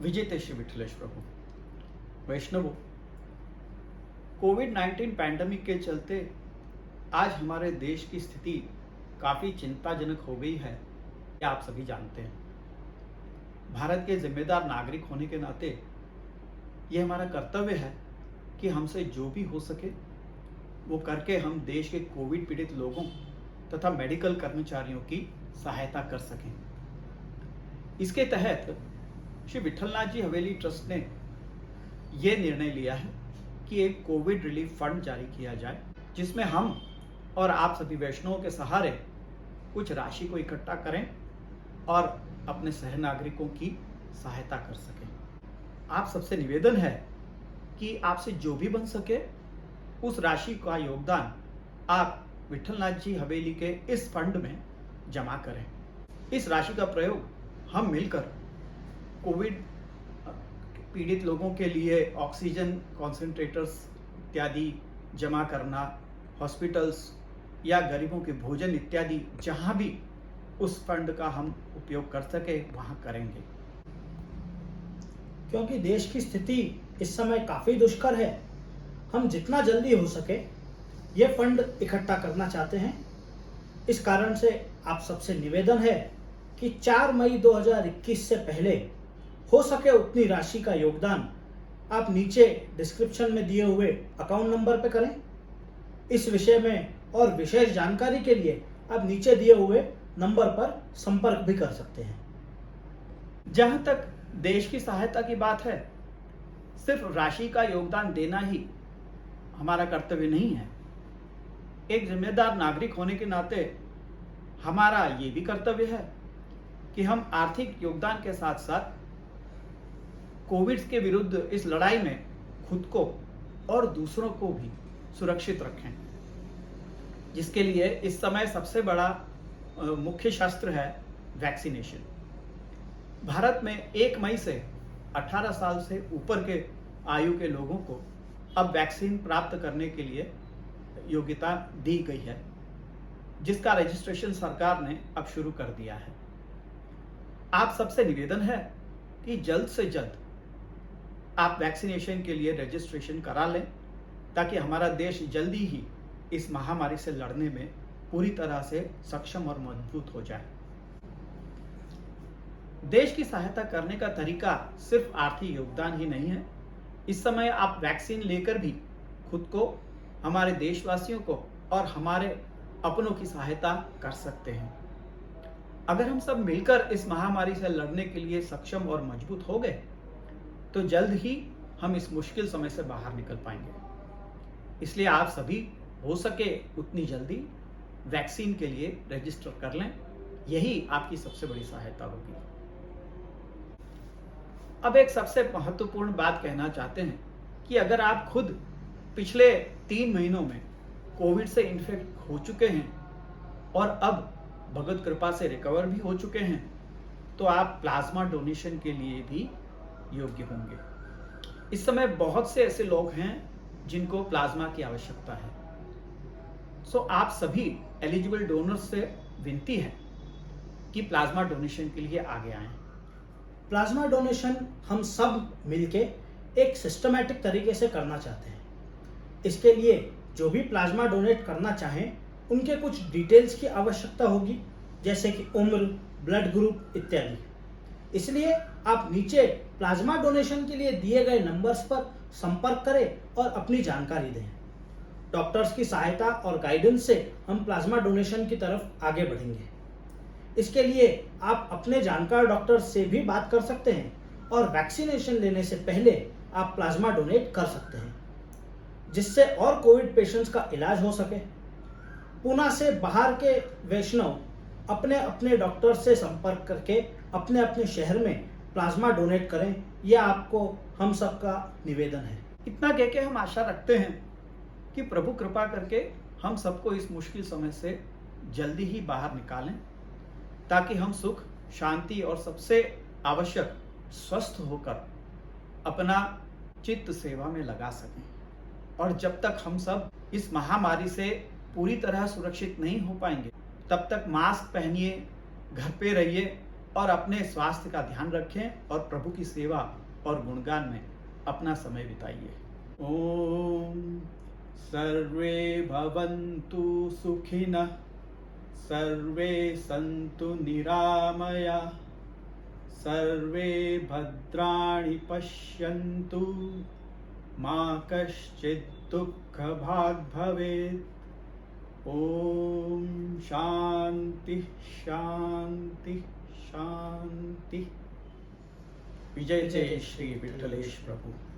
विजेते श्री विठलेश प्रभु वैष्णवों, कोविड-19 पैंडेमिक के चलते आज हमारे देश की स्थिति काफ़ी चिंताजनक हो गई है, ये आप सभी जानते हैं। भारत के जिम्मेदार नागरिक होने के नाते ये हमारा कर्तव्य है कि हमसे जो भी हो सके वो करके हम देश के कोविड पीड़ित लोगों तथा मेडिकल कर्मचारियों की सहायता कर सकें। इसके तहत श्री विठलनाथ जी हवेली ट्रस्ट ने ये निर्णय लिया है कि एक कोविड रिलीफ फंड जारी किया जाए, जिसमें हम और आप सभी वैष्णवों के सहारे कुछ राशि को इकट्ठा करें और अपने सह नागरिकों की सहायता कर सकें। आप सबसे निवेदन है कि आपसे जो भी बन सके उस राशि का योगदान आप विठलनाथ जी हवेली के इस फंड में जमा करें। इस राशि का प्रयोग हम मिलकर कोविड पीड़ित लोगों के लिए ऑक्सीजन कॉन्सेंट्रेटर्स इत्यादि जमा करना, हॉस्पिटल्स या गरीबों के भोजन इत्यादि जहां भी उस फंड का हम उपयोग कर सके वहां करेंगे। क्योंकि देश की स्थिति इस समय काफ़ी दुष्कर है, हम जितना जल्दी हो सके ये फंड इकट्ठा करना चाहते हैं। इस कारण से आप सबसे निवेदन है कि 4 मई 2021 से पहले हो सके उतनी राशि का योगदान आप नीचे डिस्क्रिप्शन में दिए हुए अकाउंट नंबर पर करें। इस विषय में और विशेष जानकारी के लिए आप नीचे दिए हुए नंबर पर संपर्क भी कर सकते हैं। जहां तक देश की सहायता की बात है, सिर्फ राशि का योगदान देना ही हमारा कर्तव्य नहीं है। एक जिम्मेदार नागरिक होने के नाते हमारा ये भी कर्तव्य है कि हम आर्थिक योगदान के साथ साथ कोविड के विरुद्ध इस लड़ाई में खुद को और दूसरों को भी सुरक्षित रखें, जिसके लिए इस समय सबसे बड़ा मुख्य शस्त्र है वैक्सीनेशन। भारत में 1 मई से 18 साल से ऊपर के आयु के लोगों को अब वैक्सीन प्राप्त करने के लिए योग्यता दी गई है, जिसका रजिस्ट्रेशन सरकार ने अब शुरू कर दिया है। आप सबसे निवेदन है कि जल्द से जल्द आप वैक्सीनेशन के लिए रजिस्ट्रेशन करा लें, ताकि हमारा देश जल्दी ही इस महामारी से लड़ने में पूरी तरह से सक्षम और मजबूत हो जाए। देश की सहायता करने का तरीका सिर्फ आर्थिक योगदान ही नहीं है। इस समय आप वैक्सीन लेकर भी खुद को, हमारे देशवासियों को और हमारे अपनों की सहायता कर सकते हैं। अगर हम सब मिलकर इस महामारी से लड़ने के लिए सक्षम और मजबूत हो गए तो जल्द ही हम इस मुश्किल समय से बाहर निकल पाएंगे। इसलिए आप सभी हो सके उतनी जल्दी वैक्सीन के लिए रजिस्टर कर लें, यही आपकी सबसे बड़ी सहायता होगी। अब एक सबसे महत्वपूर्ण बात कहना चाहते हैं कि अगर आप खुद पिछले 3 महीनों में कोविड से इन्फेक्ट हो चुके हैं और अब भगवत कृपा से रिकवर भी हो चुके हैं, तो आप प्लाज्मा डोनेशन के लिए भी योग्य होंगे। इस समय बहुत से ऐसे लोग हैं जिनको प्लाज्मा की आवश्यकता है। सो आप सभी एलिजिबल डोनर्स से विनती है कि प्लाज्मा डोनेशन के लिए आगे आएं। प्लाज्मा डोनेशन हम सब मिलके एक सिस्टमैटिक तरीके से करना चाहते हैं। इसके लिए जो भी प्लाज्मा डोनेट करना चाहें उनके कुछ डिटेल्स की आवश्यकता होगी, जैसे कि उम्र, ब्लड ग्रुप इत्यादि। इसलिए आप नीचे प्लाज्मा डोनेशन के लिए दिए गए नंबर्स पर संपर्क करें और अपनी जानकारी दें। डॉक्टर्स की सहायता और गाइडेंस से हम प्लाज्मा डोनेशन की तरफ आगे बढ़ेंगे। इसके लिए आप अपने जानकार डॉक्टर से भी बात कर सकते हैं और वैक्सीनेशन लेने से पहले आप प्लाज्मा डोनेट कर सकते हैं, जिससे और कोविड पेशेंट्स का इलाज हो सके। पुणे से बाहर के वैष्णव अपने अपने डॉक्टर से संपर्क करके अपने अपने शहर में प्लाज्मा डोनेट करें, यह आपको हम सबका निवेदन है। इतना कह के हम आशा रखते हैं कि प्रभु कृपा करके हम सबको इस मुश्किल समय से जल्दी ही बाहर निकालें, ताकि हम सुख, शांति और सबसे आवश्यक स्वस्थ होकर अपना चित्त सेवा में लगा सकें। और जब तक हम सब इस महामारी से पूरी तरह सुरक्षित नहीं हो पाएंगे, तब तक मास्क पहनिए, घर पे रहिए और अपने स्वास्थ्य का ध्यान रखें और प्रभु की सेवा और गुणगान में अपना समय बिताइए। ओम सर्वे भवन्तु सुखिनः, सर्वे सन्तु निरामया, सर्वे भद्राणि पश्यन्तु, मा कश्चित् दुःखभाग् भवेत्। ओम शांति शांति शांति। विजय जय श्री विठ्ठलेश प्रभु।